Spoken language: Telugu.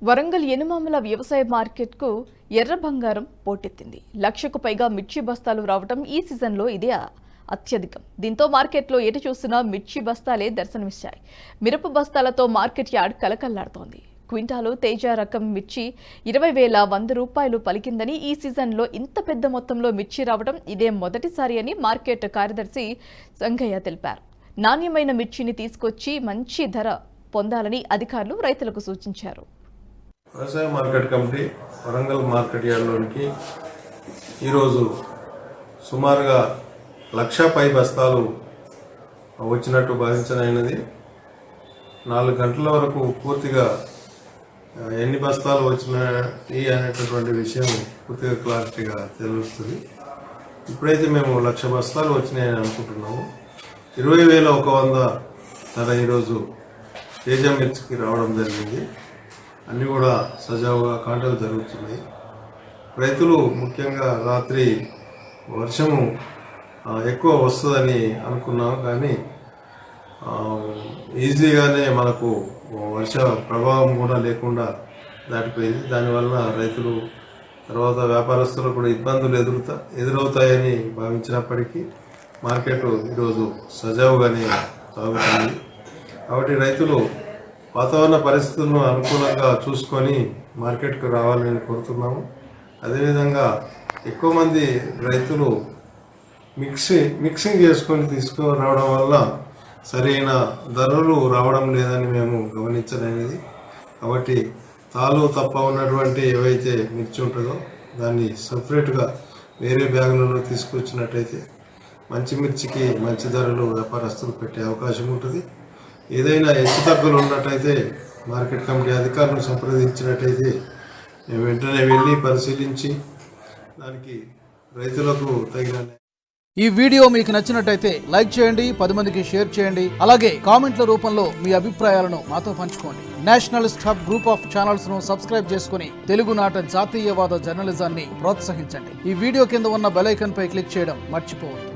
వరంగల్ ఎనుమాముల వ్యవసాయ మార్కెట్కు ఎర్ర బంగారం పోటెత్తింది. 1,00,000కు పైగా మిర్చి బస్తాలు రావడం ఈ సీజన్లో ఇదే అత్యధికం. దీంతో మార్కెట్లో ఎటు చూసినా మిర్చి బస్తాలే దర్శనమిచ్చాయి. మిరప బస్తాలతో మార్కెట్ యార్డ్ కలకల్లాడుతోంది. క్వింటాలు తేజ రకం మిర్చి 20,100 రూపాయలు పలికిందని, ఈ సీజన్లో ఇంత పెద్ద మొత్తంలో మిర్చి రావడం ఇదే మొదటిసారి అని మార్కెట్ కార్యదర్శి సంగయ్య తెలిపారు. నాణ్యమైన మిర్చిని తీసుకొచ్చి మంచి ధర పొందాలని అధికారులు రైతులకు సూచించారు. వ్యవసాయ మార్కెట్ కమిటీ వరంగల్ మార్కెట్ యార్డ్లోనికి ఈరోజు సుమారుగా 1,00,000 పై బస్తాలు వచ్చినట్టు భావించనైనది. 4 గంటల వరకు పూర్తిగా ఎన్ని బస్తాలు వచ్చినాయి అనేటటువంటి విషయం పూర్తిగా క్లారిటీగా తెలుస్తుంది. ఇప్పుడైతే మేము 1,00,000 బస్తాలు వచ్చినాయని అనుకుంటున్నాము. 20,100 ధర ఈరోజు తేజ మిర్చికి రావడం జరిగింది. అన్నీ కూడా సజావుగా కాంటాలు జరుగుతున్నాయి. రైతులు ముఖ్యంగా రాత్రి వర్షము ఎక్కువ వస్తుందని అనుకున్నాము, కానీ ఈజీగానే మనకు వర్ష ప్రభావం కూడా లేకుండా దాటిపోయింది. దానివల్ల రైతులు తర్వాత వ్యాపారస్తులకు కూడా ఇబ్బందులు ఎదురవుతాయని భావించినప్పటికీ మార్కెట్ ఈరోజు సజావుగానే సాగుతుంది. కాబట్టి రైతులు వాతావరణ పరిస్థితులను అనుకూలంగా చూసుకొని మార్కెట్కు రావాలని కోరుతున్నాము. అదేవిధంగా ఎక్కువ మంది రైతులు మిక్సింగ్ చేసుకొని తీసుకురావడం వల్ల సరైన ధరలు రావడం లేదని మేము గమనించలేనిది. కాబట్టి తాలు తప్ప ఉన్నటువంటి ఏవైతే మిర్చి ఉంటుందో దాన్ని సపరేట్గా వేరే బ్యాగులలో తీసుకొచ్చినట్టయితే మంచి మిర్చికి మంచి ధరలు వ్యాపారస్తులు పెట్టే అవకాశం ఉంటుంది. ఏదైనా హెచ్చుతగ్గులు ఉన్నట్టయితే మార్కెట్ కమిటీ అధికారులను సంప్రదించినట్టయితే మేము వెంటనే వెళ్ళి పరిశీలించి దానికి రైతులకు తగిన. ఈ వీడియో మీకు నచ్చినట్టయితే లైక్ చేయండి, 10 మందికి షేర్ చేయండి. అలాగే కామెంట్ల రూపంలో మీ అభిప్రాయాలను మాతో పంచుకోండి. Nationalist hub group of channels ను సబ్స్క్రైబ్ చేసుకుని తెలుగునాట జాతీయవాద జర్నలిజాన్ని ప్రోత్సహించండి. ఈ వీడియో కింద ఉన్న బెల్ ఐకాన్ పై క్లిక్ చేయడం మర్చిపోవద్దు.